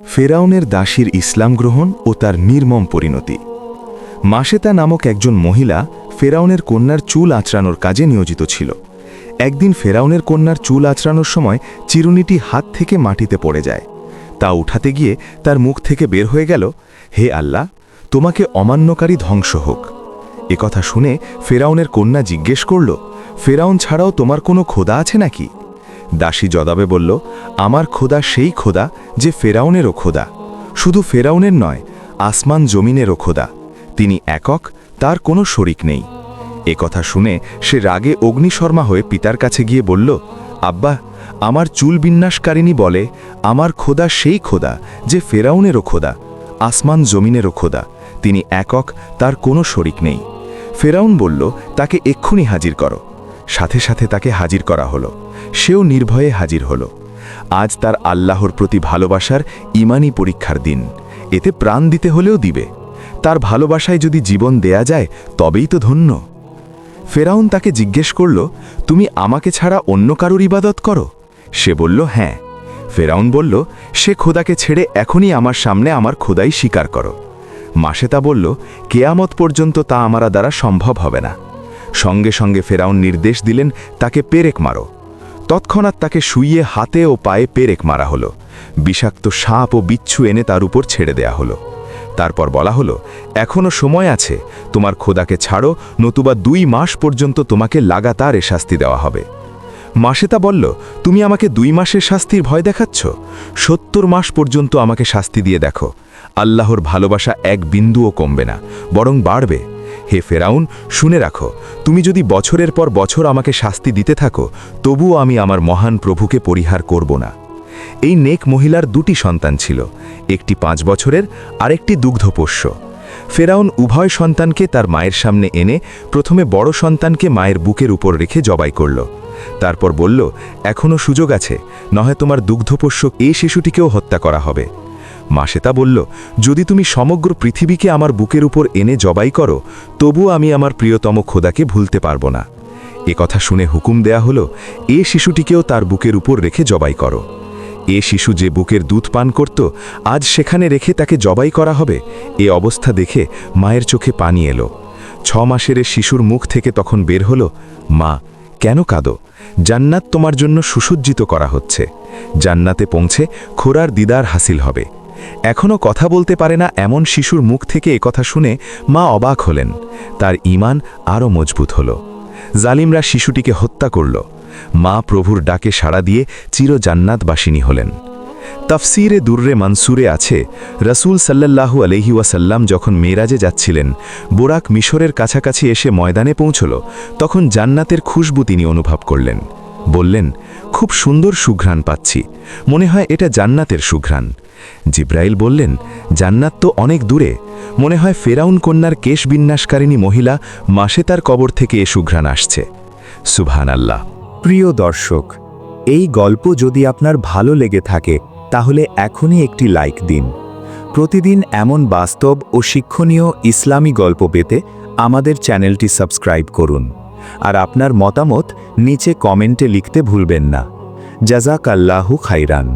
ফেরাউনের দাসীর ইসলাম গ্রহণ ও তার নির্মম পরিণতি। মাশেতা নামক একজন মহিলা ফেরাউনের কন্যার চুল আঁচড়ানোর কাজে নিয়োজিত ছিল। একদিন ফেরাউনের কন্যার চুল আঁচড়ানোর সময় চিরুনিটি হাত থেকে মাটিতে পড়ে যায়। তা উঠাতে গিয়ে তার মুখ থেকে বের হয়ে গেল, হে আল্লাহ, তোমাকে অমান্যকারী ধ্বংস হোক। একথা শুনে ফেরাউনের কন্যা জিজ্ঞেস করল, ফেরাউন ছাড়াও তোমার কোনো খোদা আছে নাকি? দাসী জবাবে বলল, আমার খোদা সেই খোদা যে ফেরাউনেরও খোদা, শুধু ফেরাউনের নয়, আসমান জমিনেরও খোদা। তিনি একক, তার কোনো শরিক নেই। একথা শুনে সে রাগে অগ্নিশর্মা হয়ে পিতার কাছে গিয়ে বলল, আব্বা, আমার চুল বিন্যাসকারিণী বলে আমার খোদা সেই খোদা যে ফেরাউনেরও খোদা, আসমান জমিনেরও খোদা। তিনি একক, তার কোনো শরিক নেই। ফেরাউন বলল, তাকে এক্ষুনি হাজির করো। সাথে সাথে তাকে হাজির করা হলো। সেও নির্ভয়ে হাজির হলো। আজ তার আল্লাহর প্রতি ভালোবাসার ইমানি পরীক্ষার দিন। এতে প্রাণ দিতে হলেও দিবে। তার ভালোবাসায় যদি জীবন দেয়া যায় তবেই তো ধন্য। ফেরাউন তাকে জিজ্ঞেস করল, তুমি আমাকে ছাড়া অন্য কারুর ইবাদত করো? সে বলল, হ্যাঁ। ফেরাউন বলল, সে খোদাকে ছেড়ে এখনই আমার সামনে আমার খোদাই স্বীকার করো। মাশেতা বলল, কেয়ামত পর্যন্ত তা আমার দ্বারা সম্ভব হবে না। সঙ্গে সঙ্গে ফেরাউন নির্দেশ দিলেন, তাকে পেরেক মারো। তৎক্ষণাৎ তাকে শুইয়ে হাতে ও পায়ে পেরেক মারা হলো। বিষাক্ত সাপ ও বিচ্ছু এনে তার উপর ছেড়ে দেয়া হলো। তারপর বলা হলো, এখনো সময় আছে, তোমার খোদাকে ছাড়ো, নতুবা 2 মাস পর্যন্ত তোমাকে লাগাতার এ শাস্তি দেওয়া হবে। মাশেতা বলল, তুমি আমাকে 2 মাসের শাস্তির ভয় দেখাচ্ছ? 70 মাস পর্যন্ত আমাকে শাস্তি দিয়ে দেখো, আল্লাহর ভালোবাসা এক বিন্দুও কমবে না, বরং বাড়বে। হে ফেরাউন, শুনে রাখো, তুমি যদি বছরের পর বছর আমাকে শাস্তি দিতে থাকো, তবুও আমি আমার মহান প্রভুকে পরিহার করব না। এই নেক মহিলার 2টি সন্তান ছিল, একটি 5 বছরের, আরেকটি দুগ্ধপোষ্য। ফেরাউন উভয় সন্তানকে তার মায়ের সামনে এনে প্রথমে বড় সন্তানকে মায়ের বুকের উপর রেখে জবাই করল। তারপর বলল, এখনও সুযোগ আছে, নয় তোমার দুগ্ধপোষ্য এই শিশুটিকেও হত্যা করা হবে। মাশেতা বলল, যদি তুমি সমগ্র পৃথিবীকে আমার বুকের উপর এনে জবাই করো, তবু আমি আমার প্রিয়তম খোদাকে ভুলতে পারব না। কথা শুনে হুকুম দেয়া হলো, এ শিশুটিকেও তার বুকের উপর রেখে জবাই করো। এ শিশু যে বুকের দুধ পান করত, আজ সেখানে রেখে তাকে জবাই করা হবে। এ অবস্থা দেখে মায়ের চোখে পানি এলো। 6 মাসের শিশুর মুখ থেকে তখন বের হলো, মা, কেন কাঁদো? জান্নাত তোমার জন্য সুসজ্জিত করা হচ্ছে। জান্নাতে পৌঁছে খোরার দিদার হাসিল হবে। এখনও কথা বলতে পারে না এমন শিশুর মুখ থেকে একথা শুনে মা অবাক হলেন। তার ঈমান আরও মজবুত হল। জালিমরা শিশুটিকে হত্যা করল। মা প্রভুর ডাকে সাড়া দিয়ে চির জান্নাতবাসিনী হলেন। তাফসিরে দুররে মানসুরে আছে, রাসূল সাল্লাল্লাহু আলাইহি ওয়াসাল্লাম যখন মেরাজে যাচ্ছিলেন, বোরাক মিশরের কাছাকাছি এসে ময়দানে পৌঁছল, তখন জান্নাতের খুশবু তিনি অনুভব করলেন। বললেন, খুব সুন্দর সুঘ্রাণ পাচ্ছি, মনে হয় এটা জান্নাতের সুঘ্রাণ। জিব্রাইল বললেন, জান্নাত তো অনেক দূরে, মনে হয় ফেরাউন কন্যার কেশ বিন্যাসকারিণী মহিলা মাশেতার কবর থেকে এ সুঘ্রাণ আসছে। সুবহানাল্লাহ। প্রিয় দর্শক, এই গল্প যদি আপনার ভালো লেগে থাকে তাহলে এখনই একটি লাইক দিন। প্রতিদিন এমন বাস্তব ও শিক্ষণীয় ইসলামী গল্প পেতে আমাদের চ্যানেলটি সাবস্ক্রাইব করুন। আর আপনার মতামত নিচে কমেন্টে লিখতে ভুলবেন না। জাযাকাল্লাহু খাইরান।